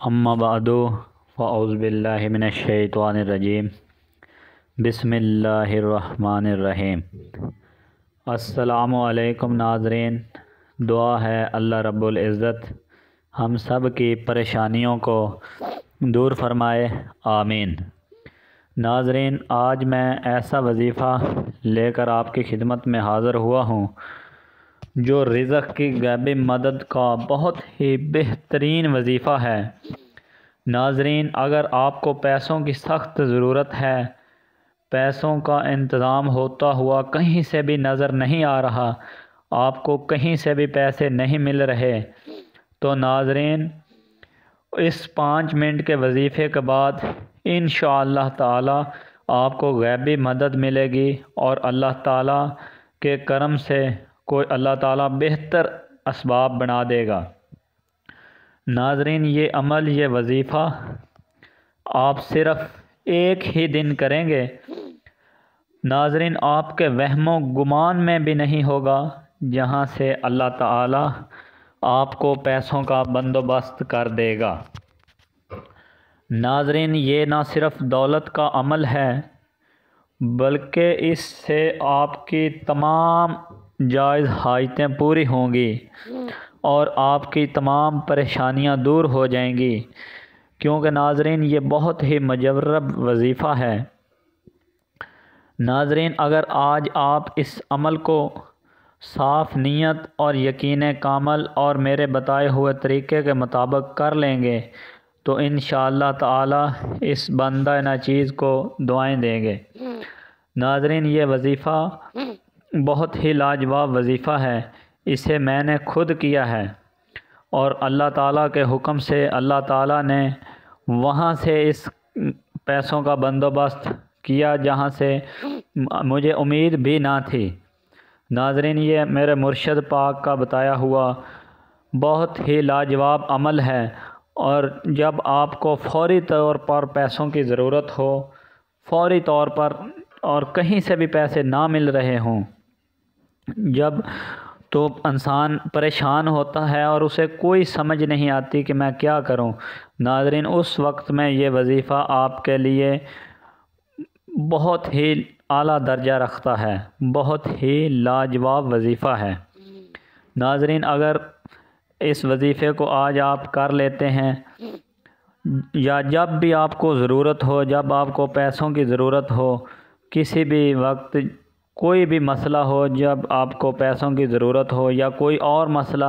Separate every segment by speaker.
Speaker 1: اما بعد فاعوذ باللہ من الشیطان الرجیم بسم اللہ الرحمن الرحیم۔ السلام علیکم ناظرین، دعا ہے اللہ رب العزت ہم سب کی پریشانیوں کو دور فرمائے، آمین۔ ناظرین، آج میں ایسا وظیفہ لے کر آپ کی خدمت میں حاضر ہوا ہوں جو رزق کی غیبی مدد کا بہت ہی بہترین وظیفہ ہے۔ ناظرین، اگر آپ کو پیسوں کی سخت ضرورت ہے، پیسوں کا انتظام ہوتا ہوا کہیں سے بھی نظر نہیں آ رہا، آپ کو کہیں سے بھی پیسے نہیں مل رہے، تو ناظرین اس 5 منٹ کے وظیفے کے بعد انشاءاللہ تعالی آپ کو غیبی مدد ملے گی اور اللہ تعالیٰ کے کرم سے اللہ تعالیٰ بہتر اسباب بنا دے گا۔ ناظرین، یہ عمل، یہ وظیفہ آپ صرف ایک ہی دن کریں گے، ناظرین آپ کے وہم و گمان میں بھی نہیں ہوگا جہاں سے اللہ تعالیٰ آپ کو پیسوں کا بندوبست کر دے گا۔ ناظرین، یہ نہ صرف دولت کا عمل ہے بلکہ اس سے آپ کی تمام جائز حاجتیں پوری ہوں گی اور آپ کی تمام پریشانیاں دور ہو جائیں گی، کیونکہ ناظرین یہ بہت ہی مجرب وظیفہ ہے۔ ناظرین، اگر آج آپ اس عمل کو صاف نیت اور یقین کامل اور میرے بتائے ہوئے طریقے کے مطابق کر لیں گے تو انشاءاللہ تعالی اس بندہ ناچیز کو دعائیں دیں گے۔ ناظرین، یہ وظیفہ بہت ہی لاجواب وظیفہ ہے، اسے میں نے خود کیا ہے اور اللہ تعالیٰ کے حکم سے اللہ تعالیٰ نے وہاں سے اس پیسوں کا بندوبست کیا جہاں سے مجھے امید بھی نہ تھی۔ ناظرین، یہ میرے مرشد پاک کا بتایا ہوا بہت ہی لاجواب عمل ہے، اور جب آپ کو فوری طور پر پیسوں کی ضرورت ہو، فوری طور پر، اور کہیں سے بھی پیسے نہ مل رہے ہوں، جب تو انسان پریشان ہوتا ہے اور اسے کوئی سمجھ نہیں آتی کہ میں کیا کروں، ناظرین اس وقت میں یہ وظیفہ آپ کے لیے بہت ہی اعلیٰ درجہ رکھتا ہے، بہت ہی لاجواب وظیفہ ہے۔ ناظرین، اگر اس وظیفے کو آج آپ کر لیتے ہیں، یا جب بھی آپ کو ضرورت ہو، جب آپ کو پیسوں کی ضرورت ہو، کسی بھی وقت کوئی بھی مسئلہ ہو، جب آپ کو پیسوں کی ضرورت ہو یا کوئی اور مسئلہ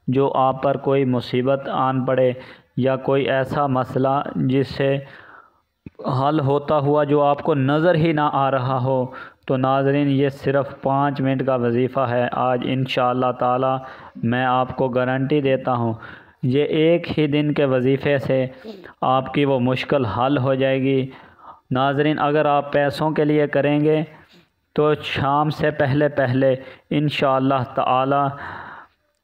Speaker 1: جو آپ پر کوئی مصیبت آن پڑے یا کوئی ایسا مسئلہ جس سے حل ہوتا ہوا جو آپ کو نظر ہی نہ آ رہا ہو، تو ناظرین یہ صرف 5 منٹ کا وظیفہ ہے۔ آج انشاءاللہ تعالی میں آپ کو گارنٹی دیتا ہوں، یہ ایک ہی دن کے وظیفے سے آپ کی وہ مشکل حل ہو جائے گی۔ ناظرین، اگر آپ پیسوں کے لیے کریں گے تو شام سے پہلے انشاءاللہ تعالی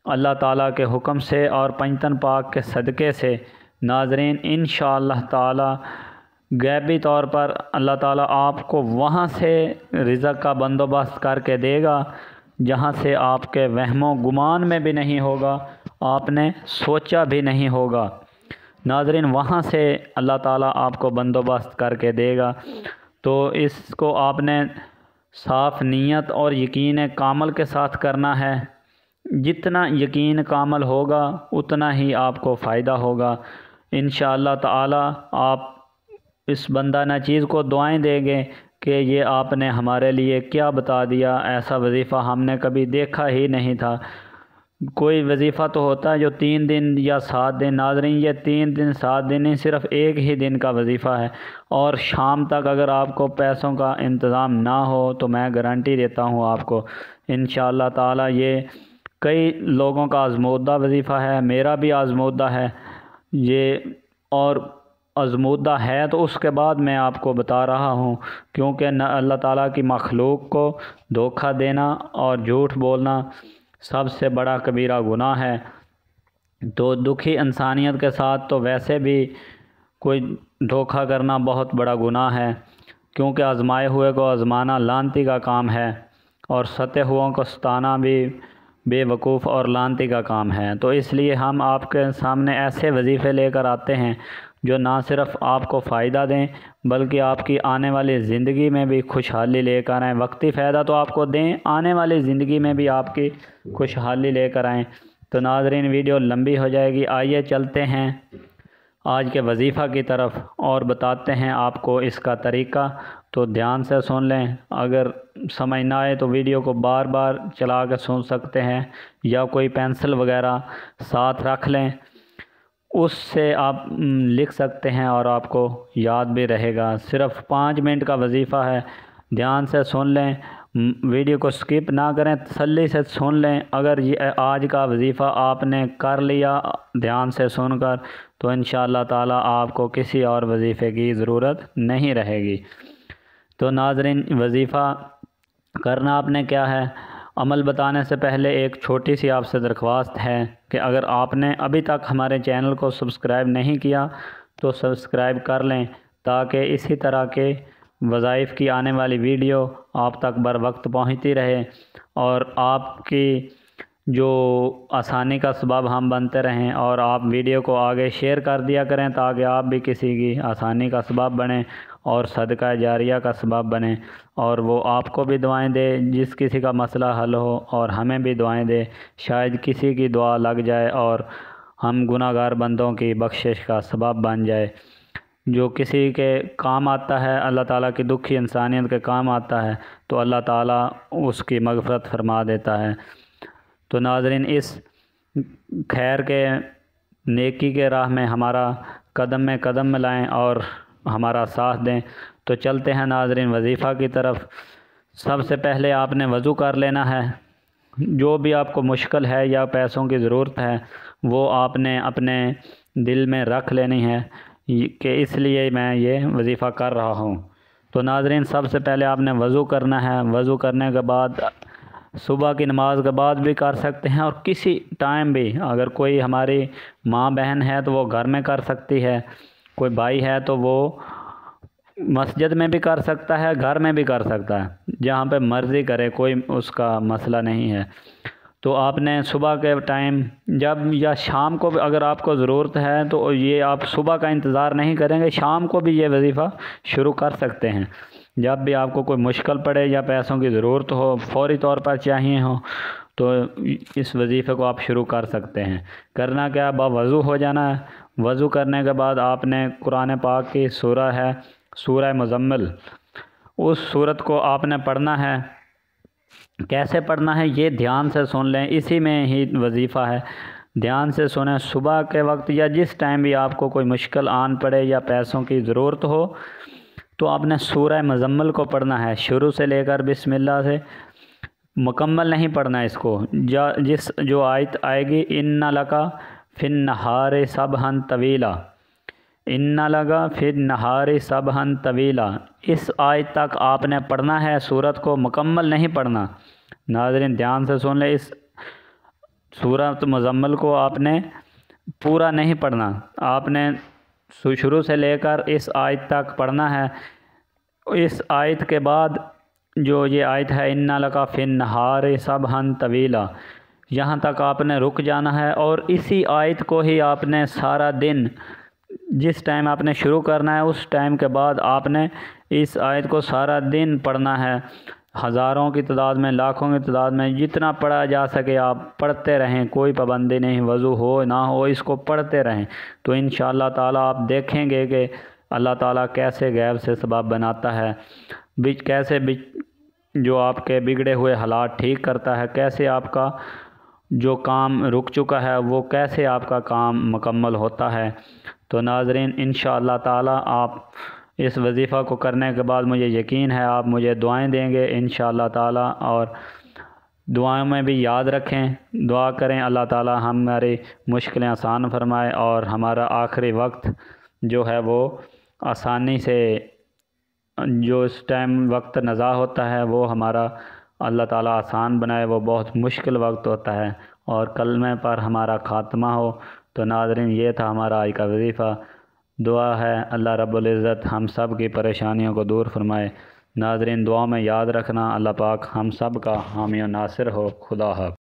Speaker 1: اللہ تعالیٰ کے حکم سے اور پنجتن پاک کے صدقے سے ناظرین انشاءاللہ تعالی غیبی طور پر اللہ تعالیٰ آپ کو وہاں سے رزق کا بندوبست کر کے دے گا جہاں سے آپ کے وہم و گمان میں بھی نہیں ہوگا، آپ نے سوچا بھی نہیں ہوگا۔ ناظرین وہاں سے اللہ تعالیٰ آپ کو بندوبست کر کے دے گا، تو اس کو آپ نے صاف نیت اور یقین کامل کے ساتھ کرنا ہے۔ جتنا یقین کامل ہوگا اتنا ہی آپ کو فائدہ ہوگا۔ انشاءاللہ تعالی آپ اس بندہ ناچیز کو دعائیں دیں گے کہ یہ آپ نے ہمارے لیے کیا بتا دیا، ایسا وظیفہ ہم نے کبھی دیکھا ہی نہیں تھا۔ کوئی وظیفہ تو ہوتا ہے جو 3 دن یا 7 دن، ناظرین یہ 3 دن 7 دن نہیں، صرف ایک ہی دن کا وظیفہ ہے، اور شام تک اگر آپ کو پیسوں کا انتظام نہ ہو تو میں گارنٹی دیتا ہوں آپ کو انشاءاللہ تعالی یہ کئی لوگوں کا آزمودہ وظیفہ ہے، میرا بھی آزمودہ ہے یہ، اور آزمودہ ہے تو اس کے بعد میں آپ کو بتا رہا ہوں، کیونکہ نہ اللہ تعالیٰ کی مخلوق کو دھوکہ دینا اور جھوٹ بولنا سب سے بڑا کبیرہ گناہ ہے۔ تو دکھی انسانیت کے ساتھ تو ویسے بھی کوئی دھوکہ کرنا بہت بڑا گناہ ہے، کیونکہ آزمائے ہوئے کو آزمانا لعنتی کا کام ہے، اور ستے ہوئوں کو ستانا بھی بیوقوف اور لانتی کا کام ہے۔ تو اس لیے ہم آپ کے سامنے ایسے وظیفے لے کر آتے ہیں جو نہ صرف آپ کو فائدہ دیں بلکہ آپ کی آنے والی زندگی میں بھی خوشحالی لے کر آئیں۔ وقتی فائدہ تو آپ کو دیں، آنے والی زندگی میں بھی آپ کی خوشحالی لے کر آئیں۔ تو ناظرین، ویڈیو لمبی ہو جائے گی، آئیے چلتے ہیں آج کے وظیفہ کی طرف اور بتاتے ہیں آپ کو اس کا طریقہ۔ تو دھیان سے سن لیں، اگر سمجھ نہ آئے تو ویڈیو کو بار بار چلا کے سن سکتے ہیں، یا کوئی پینسل وغیرہ ساتھ رکھ لیں، اس سے آپ لکھ سکتے ہیں اور آپ کو یاد بھی رہے گا۔ صرف 5 منٹ کا وظیفہ ہے، دھیان سے سن لیں، ویڈیو کو سکپ نہ کریں، تسلی سے سن لیں۔ اگر یہ آج کا وظیفہ آپ نے کر لیا دھیان سے سن کر تو انشاءاللہ تعالی آپ کو کسی اور وظیفے کی ضرورت نہیں رہے گی۔ تو ناظرین، وظیفہ کرنا آپ نے کیا ہے؟ عمل بتانے سے پہلے ایک چھوٹی سی آپ سے درخواست ہے کہ اگر آپ نے ابھی تک ہمارے چینل کو سبسکرائب نہیں کیا تو سبسکرائب کر لیں، تاکہ اسی طرح کے وظائف کی آنے والی ویڈیو آپ تک بر وقت پہنچتی رہے اور آپ کی جو آسانی کا سبب ہم بنتے رہیں، اور آپ ویڈیو کو آگے شیئر کر دیا کریں تاکہ آپ بھی کسی کی آسانی کا سبب بنیں اور صدقہ جاریہ کا سبب بنیں، اور وہ آپ کو بھی دعائیں دے جس کسی کا مسئلہ حل ہو، اور ہمیں بھی دعائیں دے، شاید کسی کی دعا لگ جائے اور ہم گناہ گار بندوں کی بخشش کا سبب بن جائے۔ جو کسی کے کام آتا ہے، اللہ تعالیٰ کی دکھی انسانیت کے کام آتا ہے، تو اللہ تعالیٰ اس کی مغفرت فرما دیتا ہے۔ تو ناظرین، اس خیر کے نیکی کے راہ میں ہمارا قدم میں قدم ملائیں اور ہمارا ساتھ دیں۔ تو چلتے ہیں ناظرین وظیفہ کی طرف۔ سب سے پہلے آپ نے وضو کر لینا ہے۔ جو بھی آپ کو مشکل ہے یا پیسوں کی ضرورت ہے وہ آپ نے اپنے دل میں رکھ لینی ہے کہ اس لیے میں یہ وظیفہ کر رہا ہوں۔ تو ناظرین، سب سے پہلے آپ نے وضو کرنا ہے۔ وضو کرنے کے بعد صبح کی نماز کے بعد بھی کر سکتے ہیں، اور کسی ٹائم بھی، اگر کوئی ہماری ماں بہن ہے تو وہ گھر میں کر سکتی ہے، کوئی بھائی ہے تو وہ مسجد میں بھی کر سکتا ہے، گھر میں بھی کر سکتا ہے، جہاں پہ مرضی کرے، کوئی اس کا مسئلہ نہیں ہے۔ تو آپ نے صبح کے ٹائم جب یا شام کو بھی اگر آپ کو ضرورت ہے تو یہ آپ صبح کا انتظار نہیں کریں گے، شام کو بھی یہ وظیفہ شروع کر سکتے ہیں۔ جب بھی آپ کو کوئی مشکل پڑے یا پیسوں کی ضرورت ہو، فوری طور پر چاہیے ہو، تو اس وظیفے کو آپ شروع کر سکتے ہیں۔ کرنا کیا؟ وضو ہو جانا ہے۔ وضو کرنے کے بعد آپ نے قرآن پاک کی سورہ ہے سورہ مزمل، اس سورت کو آپ نے پڑھنا ہے۔ کیسے پڑھنا ہے یہ دھیان سے سن لیں، اسی میں ہی وظیفہ ہے، دھیان سے سنیں۔ صبح کے وقت یا جس ٹائم بھی آپ کو کوئی مشکل آن پڑے یا پیسوں کی ضرورت ہو تو آپ نے سورہ مزمل کو پڑھنا ہے، شروع سے لے کر بسم اللہ سے مکمل نہیں پڑھنا ہے اس کو۔ جو آیت آئے گی اِنَّ لَكَ فِي النَّهَارِ سَبْحًا طَوِيلًا، اِنَّ لَكَ فِي النَّهَارِ سَبْحًا طَوِيلًا، اس آیت تک آپ نے پڑھنا ہے، سورت کو مکمل نہیں پڑھنا۔ ناظرین دھیان سے سن لیں، اس سورۃ مزمل کو آپ نے پورا نہیں پڑھنا، آپ نے شروع سے لے کر اس آیت تک پڑھنا ہے۔ اس آیت کے بعد جو یہ آیت ہے اِنَّ لَكَ فِي النَّهَارِ سَبْحًا طَوِيلًا، یہاں تک آپ نے رک جانا ہے، اور اسی آیت کو ہی آپ نے سارا دن، جس ٹائم آپ نے شروع کرنا ہے اس ٹائم کے بعد آپ نے اس آیت کو سارا دن پڑھنا ہے۔ ہزاروں کی تعداد میں، لاکھوں کی تعداد میں، جتنا پڑھا جا سکے آپ پڑھتے رہیں، کوئی پابندی نہیں، وضو ہو نہ ہو اس کو پڑھتے رہیں۔ تو انشاءاللہ تعالیٰ آپ دیکھیں گے کہ اللہ تعالیٰ کیسے غیب سے سبب بناتا ہے، کیسے جو آپ کے بگڑے ہوئے حالات ٹھیک کرتا ہے، کیسے آپ کا جو کام رک چکا ہے وہ کیسے آپ کا کام مکمل ہوتا ہے۔ تو ناظرین انشاءاللہ تعالیٰ آپ اس وظیفہ کو کرنے کے بعد مجھے یقین ہے آپ مجھے دعائیں دیں گے انشاءاللہ تعالیٰ، اور دعاؤں میں بھی یاد رکھیں، دعا کریں اللہ تعالیٰ ہماری مشکلیں آسان فرمائے اور ہمارا آخری وقت جو ہے وہ آسانی سے، جو اس ٹائم وقت نزا ہوتا ہے وہ ہمارا اللہ تعالیٰ آسان بنائے، وہ بہت مشکل وقت ہوتا ہے، اور کلمے پر ہمارا خاتمہ ہو۔ تو ناظرین یہ تھا ہمارا آج کا وظیفہ۔ دعا ہے اللہ رب العزت ہم سب کی پریشانیوں کو دور فرمائے۔ ناظرین دعا میں یاد رکھنا، اللہ پاک ہم سب کا حامی و ناصر ہو۔ خدا حافظ۔